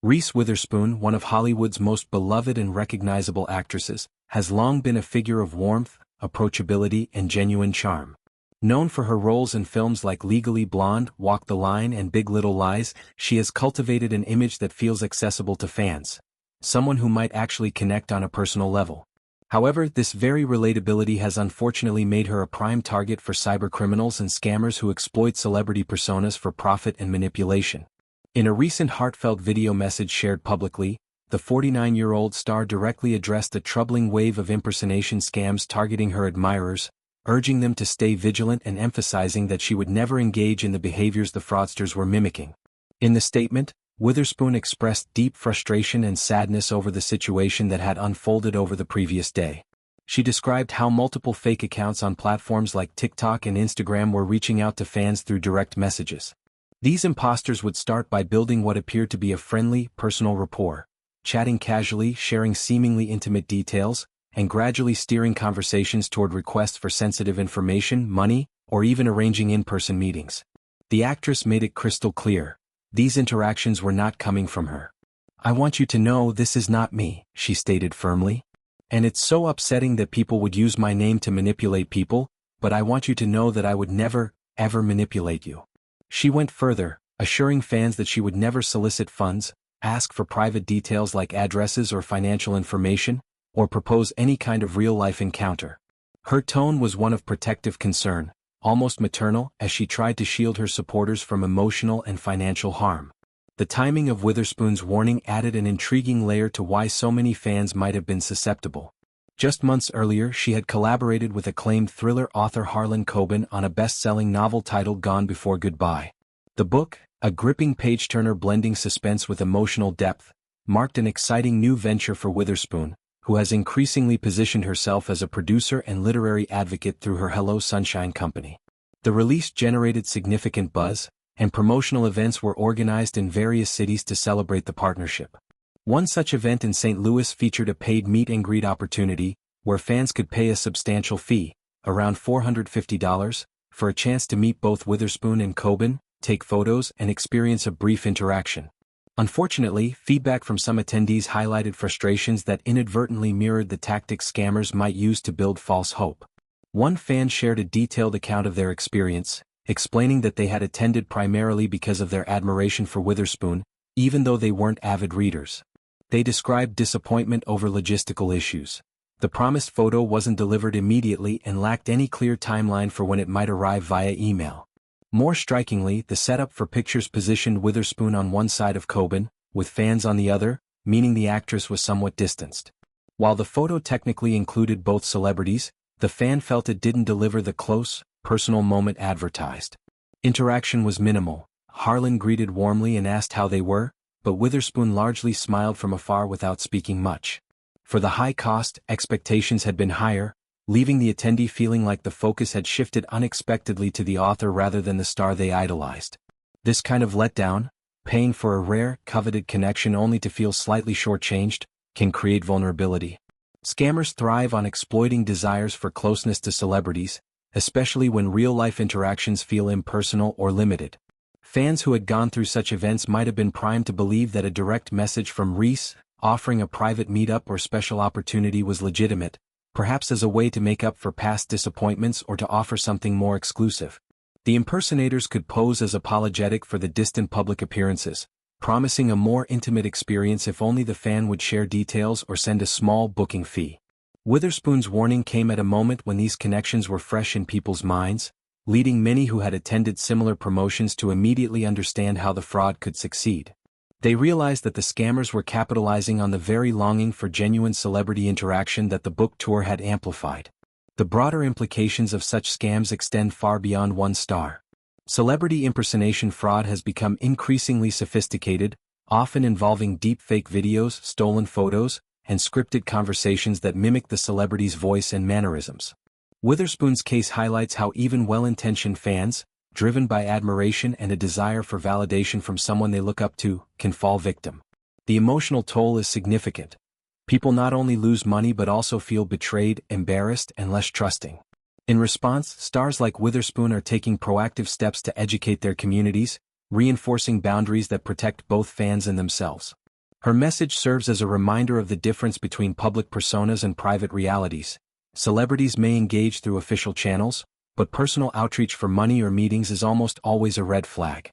Reese Witherspoon, one of Hollywood's most beloved and recognizable actresses, has long been a figure of warmth, approachability, and genuine charm. Known for her roles in films like Legally Blonde, Walk the Line, and Big Little Lies, she has cultivated an image that feels accessible to fans. Someone who might actually connect on a personal level. However, this very relatability has unfortunately made her a prime target for cybercriminals and scammers who exploit celebrity personas for profit and manipulation. In a recent heartfelt video message shared publicly, the 49-year-old star directly addressed a troubling wave of impersonation scams targeting her admirers, urging them to stay vigilant and emphasizing that she would never engage in the behaviors the fraudsters were mimicking. In the statement, Witherspoon expressed deep frustration and sadness over the situation that had unfolded over the previous day. She described how multiple fake accounts on platforms like TikTok and Instagram were reaching out to fans through direct messages. These imposters would start by building what appeared to be a friendly, personal rapport, chatting casually, sharing seemingly intimate details, and gradually steering conversations toward requests for sensitive information, money, or even arranging in-person meetings. The actress made it crystal clear. These interactions were not coming from her. "I want you to know this is not me," she stated firmly. "And it's so upsetting that people would use my name to manipulate people, but I want you to know that I would never, ever manipulate you." She went further, assuring fans that she would never solicit funds, ask for private details like addresses or financial information, or propose any kind of real-life encounter. Her tone was one of protective concern, almost maternal, as she tried to shield her supporters from emotional and financial harm. The timing of Witherspoon's warning added an intriguing layer to why so many fans might have been susceptible. Just months earlier, she had collaborated with acclaimed thriller author Harlan Coben on a best-selling novel titled Gone Before Goodbye. The book, a gripping page-turner blending suspense with emotional depth, marked an exciting new venture for Witherspoon, who has increasingly positioned herself as a producer and literary advocate through her Hello Sunshine company. The release generated significant buzz, and promotional events were organized in various cities to celebrate the partnership. One such event in St. Louis featured a paid meet-and-greet opportunity, where fans could pay a substantial fee, around $450, for a chance to meet both Witherspoon and Coben, take photos, and experience a brief interaction. Unfortunately, feedback from some attendees highlighted frustrations that inadvertently mirrored the tactics scammers might use to build false hope. One fan shared a detailed account of their experience, explaining that they had attended primarily because of their admiration for Witherspoon, even though they weren't avid readers. They described disappointment over logistical issues. The promised photo wasn't delivered immediately and lacked any clear timeline for when it might arrive via email. More strikingly, the setup for pictures positioned Witherspoon on one side of Coben, with fans on the other, meaning the actress was somewhat distanced. While the photo technically included both celebrities, the fan felt it didn't deliver the close, personal moment advertised. Interaction was minimal. Harlan greeted warmly and asked how they were, but Witherspoon largely smiled from afar without speaking much. For the high cost, expectations had been higher, leaving the attendee feeling like the focus had shifted unexpectedly to the author rather than the star they idolized. This kind of letdown, paying for a rare, coveted connection only to feel slightly shortchanged, can create vulnerability. Scammers thrive on exploiting desires for closeness to celebrities, especially when real-life interactions feel impersonal or limited. Fans who had gone through such events might have been primed to believe that a direct message from Reese, offering a private meetup or special opportunity, was legitimate, perhaps as a way to make up for past disappointments or to offer something more exclusive. The impersonators could pose as apologetic for the distant public appearances, promising a more intimate experience if only the fan would share details or send a small booking fee. Witherspoon's warning came at a moment when these connections were fresh in people's minds, leading many who had attended similar promotions to immediately understand how the fraud could succeed. They realized that the scammers were capitalizing on the very longing for genuine celebrity interaction that the book tour had amplified. The broader implications of such scams extend far beyond one star. Celebrity impersonation fraud has become increasingly sophisticated, often involving deepfake videos, stolen photos, and scripted conversations that mimic the celebrity's voice and mannerisms. Witherspoon's case highlights how even well-intentioned fans, driven by admiration and a desire for validation from someone they look up to, can fall victim. The emotional toll is significant. People not only lose money but also feel betrayed, embarrassed, and less trusting. In response, stars like Witherspoon are taking proactive steps to educate their communities, reinforcing boundaries that protect both fans and themselves. Her message serves as a reminder of the difference between public personas and private realities. Celebrities may engage through official channels, but personal outreach for money or meetings is almost always a red flag.